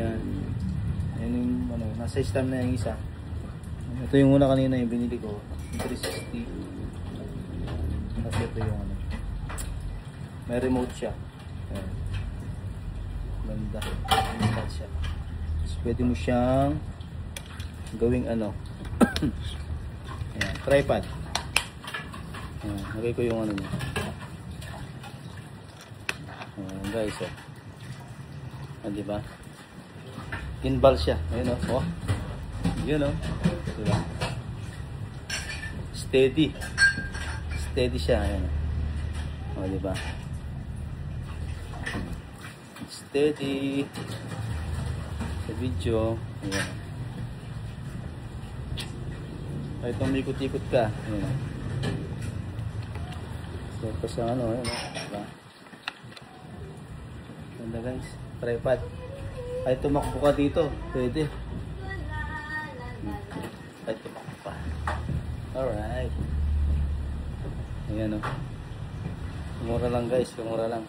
Yan. Yan yung ano, nasa stand na yung isa. Ito yung una kanina yung binili ko. 360. Kasi ito yung ano. May remote siya. Ayan. Ganda. Ganda siya. So, pwede mo siyang gawing ano. Ayan. Tripod. Ayan. Lagay ko yung ano niya. Ayan guys. Oh. Ah, diba? Gimbal siya. Ayan o. Oh. Yun o. Diba? Steady. Steady siya. Ayan o. Oh, diba? Steady. Sa video. Ayan. Kahit umikot-ikot ka. Ayan o. So, ito sa ano. Ayan o. Diba? Ganda guys. Tripod. Ay tumakbo ka dito. Pwede. Ay tumakbo pa. Alright. Ayan o. Mura lang guys. Mura lang.